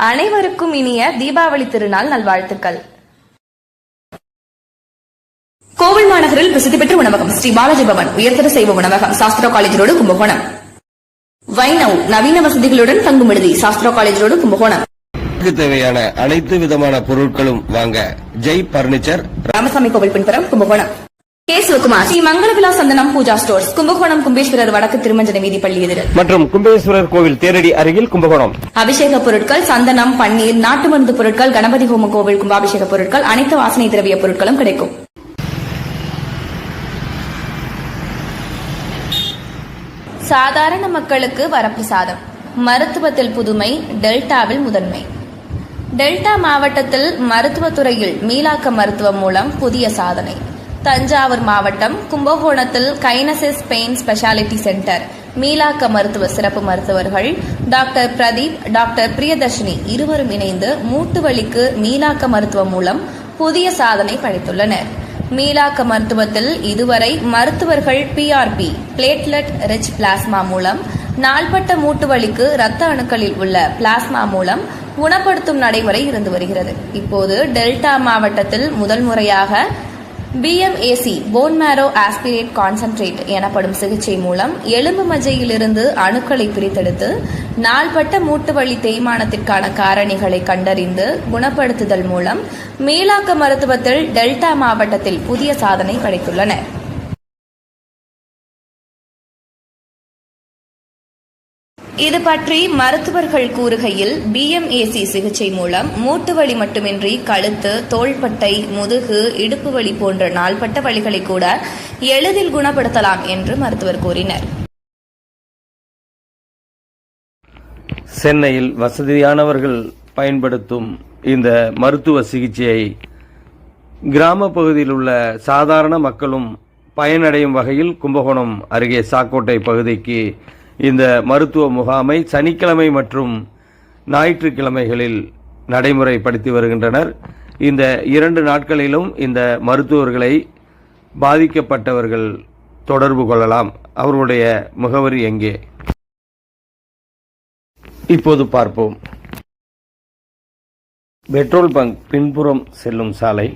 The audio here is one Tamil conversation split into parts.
அனைவருக்கும் இனிய தீபாவளி திருநாள் நல்வாழ்த்துக்கள். கோவில் மாநகரில் பிரசித்தி பெற்ற உணவகம் ஸ்ரீ பாலாஜி பவன் உயர்தர சைவ உணவகம், சாஸ்திரா காலேஜ் ரோடு, கும்பகோணம். வைணவ் நவீன வசதிகளுடன் தங்கும் விடுதி, சாஸ்திரா காலேஜ் ரோடு, கும்பகோணம். தேவையான அனைத்து விதமான பொருட்களும் வாங்க ஜெய் பர்னிச்சர், ராமசாமி கோவில் பின்புறம், கும்பகோணம். கே சிவகுமார் ஸ்ரீ மங்களவிலா சந்தனம் பூஜா ஸ்டோர்ஸ், கும்பகோணம். கும்பேஸ்வரர் வடக்கு திருமஞ்சன வீதி பள்ளி எதிரில் மற்றும் கும்பேஸ்வரர் கோவில் தேரடி அருகில், கும்பகோணம். அபிஷேக பொருட்கள், சந்தனம், பன்னீர், நாட்டு மருந்து பொருட்கள், கணபதி ஹோம கோவில் கும்பாபிஷேக பொருட்கள், அனைத்து வாசனை திரவிய பொருட்களும் கிடைக்கும். சாதாரண மக்களுக்கு வரப்பிரசாதம். மருத்துவத்தில் புதுமை, டெல்டாவில் முதன்மை. டெல்டா மாவட்டத்தில் மருத்துவத்துறையில் மீளாக்க மருத்துவம் மூலம் புதிய சாதனை. தஞ்சாவூர் மாவட்டம் கும்பகோணத்தில் கைனசிஸ் பெயின் ஸ்பெஷாலிட்டி சென்டர் மீளாக்க மருத்துவ சிறப்பு மருத்துவர்கள் டாக்டர் பிரதீப், டாக்டர் பிரியதர்ஷினி இருவரும் இணைந்து மூட்டு வலிக்கு மீளாக்க மருத்துவம் மூலம் புதிய சாதனை படைத்துள்ளனர். மீளாக்க மருத்துவத்தில் இதுவரை மருத்துவர்கள் PRP பிளேட்லெட் ரிச் பிளாஸ்மா மூலம் நாள்பட்ட மூட்டு வலிக்கு இரத்த அணுக்களில் உள்ள பிளாஸ்மா மூலம் குணப்படுத்தும் நடைமுறை இருந்து வருகிறது. இப்போது டெல்டா மாவட்டத்தில் முதல் முறையாக BMAC போன் மேரோ ஆஸ்பிரேட் கான்சென்ட்ரேட் எனப்படும் சிகிச்சை மூலம் எலும்பு மஜ்ஜையிலிருந்து அணுக்களை பிரித்தெடுத்து நாள்பட்ட மூட்டு வலி தேய்மானத்திற்கான காரணிகளை கண்டறிந்து குணப்படுத்துதல் மூலம் மீளாக்க மருத்துவத்தில் டெல்டா மாவட்டத்தில் புதிய சாதனை படைத்துள்ளனர். இது பற்றி மருத்துவர்கள் கூறுகையில், BMAC சிகிச்சை மூலம் மூட்டு வலி மட்டுமின்றி கழுத்து, தோள்பட்டை, முதுகு, இடுப்பு வலி போன்ற நாள்பட்ட வலிகளை கூட எளிதில் குணப்படுத்தலாம் என்று மருத்துவர் கூறினர். சென்னையில் வசதியானவர்கள் பயன்படுத்தும் இந்த மருத்துவ சிகிச்சையை கிராம பகுதியில் உள்ள சாதாரண மக்களும் பயனடையும் வகையில் கும்பகோணம் அருகே சாக்கோட்டை பகுதிக்கு இந்த மருத்துவ முகாமை சனிக்கிழமை மற்றும் ஞாயிற்றுக்கிழமைகளில் நடைமுறைப்படுத்தி வருகின்றனர். இந்த 2 நாட்களிலும் இந்த மருத்துவர்களை பாதிக்கப்பட்டவர்கள் தொடர்பு கொள்ளலாம். அவர்களுடைய முகவரி எங்கே? இப்போது பார்ப்போம். பெட்ரோல் பங்க் பின்புறம் செல்லும் சாலை,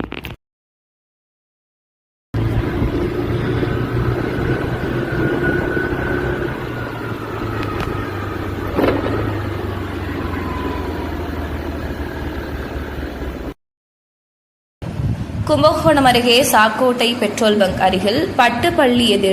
கும்பகோணம் அருகே சாக்கோட்டை பெட்ரோல் பங்க் அருகில் பட்டுப்பள்ளி எதிர்